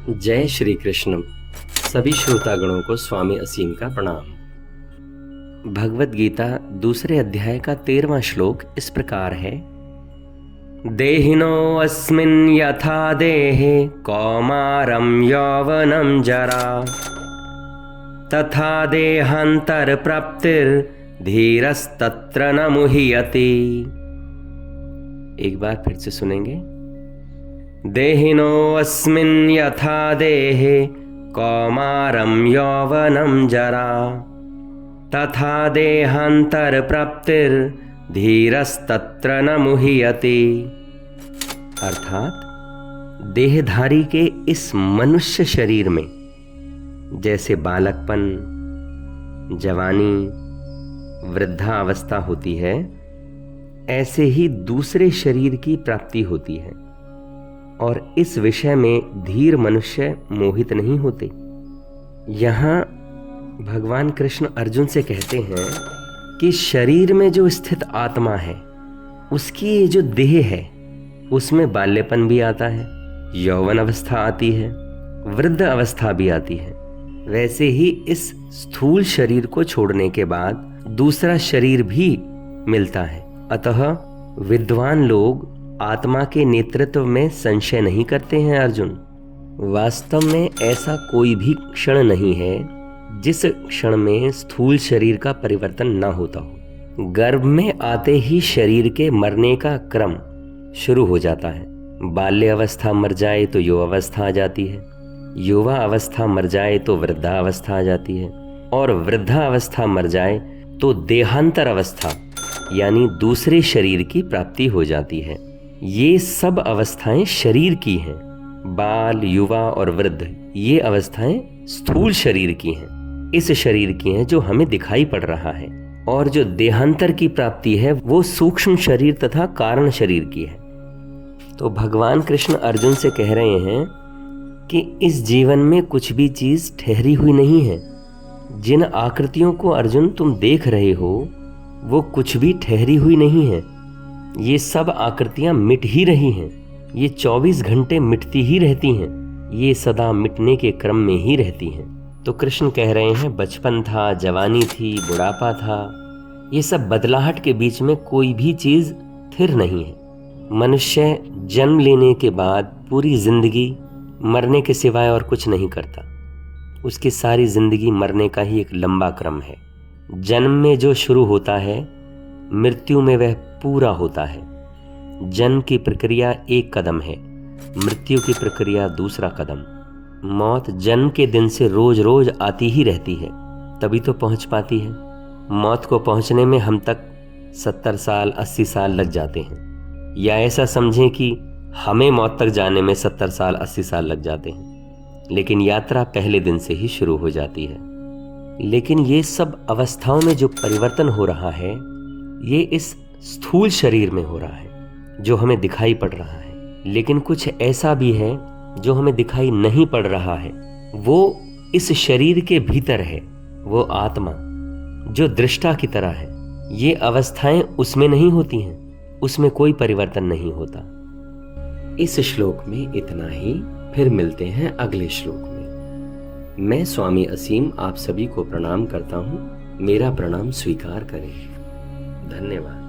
जय श्री कृष्ण। सभी श्रोतागणों को स्वामी असीम का प्रणाम। भगवत गीता दूसरे अध्याय का 13वां श्लोक इस प्रकार है। देहिनो अस्मिन् यथा देहे कौमारं यौवनं जरा तथा देहांतर प्राप्तिर्धीरस्तत्र न मुह्यते। एक बार फिर से सुनेंगे। देहिनो अस्मिन् यथा देहे कौमारं यौवनं जरा तथा देहांतर प्राप्तिर्धीरस्तत्र न मुह्यते। अर्थात देहधारी के इस मनुष्य शरीर में जैसे बालकपन, जवानी, वृद्धावस्था होती है, ऐसे ही दूसरे शरीर की प्राप्ति होती है और इस विषय में धीर मनुष्य मोहित नहीं होते। यहाँ भगवान कृष्ण अर्जुन से कहते हैं कि शरीर में जो स्थित आत्मा है, उसकी जो देह है, उसमें बाल्यपन भी आता है, यौवन अवस्था आती है, वृद्ध अवस्था भी आती है। वैसे ही इस स्थूल शरीर को छोड़ने के बाद दूसरा शरीर भी मिलता है। अतः विद्वान लोग आत्मा के नेतृत्व में संशय नहीं करते हैं। अर्जुन, वास्तव में ऐसा कोई भी क्षण नहीं है जिस क्षण में स्थूल शरीर का परिवर्तन न होता हो। गर्भ में आते ही शरीर के मरने का क्रम शुरू हो जाता है। बाल्य अवस्था मर जाए तो युवावस्था आ जाती है, युवा अवस्था मर जाए तो वृद्धा अवस्था आ जाती है, और वृद्धा अवस्था मर जाए तो देहांतर अवस्था यानी दूसरे शरीर की प्राप्ति हो जाती है। ये सब अवस्थाएं शरीर की हैं। बाल, युवा और वृद्ध ये अवस्थाएं स्थूल शरीर की हैं, इस शरीर की हैं जो हमें दिखाई पड़ रहा है। और जो देहांतर की प्राप्ति है वो सूक्ष्म शरीर तथा कारण शरीर की है। तो भगवान कृष्ण अर्जुन से कह रहे हैं कि इस जीवन में कुछ भी चीज ठहरी हुई नहीं है। जिन आकृतियों को अर्जुन तुम देख रहे हो वो कुछ भी ठहरी हुई नहीं है। ये सब आकृतियां मिट ही रही हैं। ये 24 घंटे मिटती ही रहती हैं। ये सदा मिटने के क्रम में ही रहती हैं। तो कृष्ण कह रहे हैं, बचपन था, जवानी थी, बुढ़ापा था, ये सब बदलाहट के बीच में कोई भी चीज स्थिर नहीं है। मनुष्य जन्म लेने के बाद पूरी जिंदगी मरने के सिवाय और कुछ नहीं करता। उसकी सारी जिंदगी मरने का ही एक लंबा क्रम है। जन्म में जो शुरू होता है, मृत्यु में वह पूरा होता है। जन्म की प्रक्रिया एक कदम है, मृत्यु की प्रक्रिया दूसरा कदम। मौत जन्म के दिन से रोज रोज आती ही रहती है, तभी तो पहुंच पाती है। मौत को पहुंचने में हम तक 70 साल 80 साल लग जाते हैं, या ऐसा समझें कि हमें मौत तक जाने में 70 साल 80 साल लग जाते हैं, लेकिन यात्रा पहले दिन से ही शुरू हो जाती है। लेकिन ये सब अवस्थाओं में जो परिवर्तन हो रहा है, ये इस स्थूल शरीर में हो रहा है जो हमें दिखाई पड़ रहा है। लेकिन कुछ ऐसा भी है जो हमें दिखाई नहीं पड़ रहा है। वो इस शरीर के भीतर है, वो आत्मा जो दृष्टा की तरह है। ये अवस्थाएं उसमें नहीं होती हैं, उसमें कोई परिवर्तन नहीं होता। इस श्लोक में इतना ही। फिर मिलते हैं अगले श्लोक में। मैं स्वामी असीम आप सभी को प्रणाम करता हूं। मेरा प्रणाम स्वीकार करें। धन्यवाद।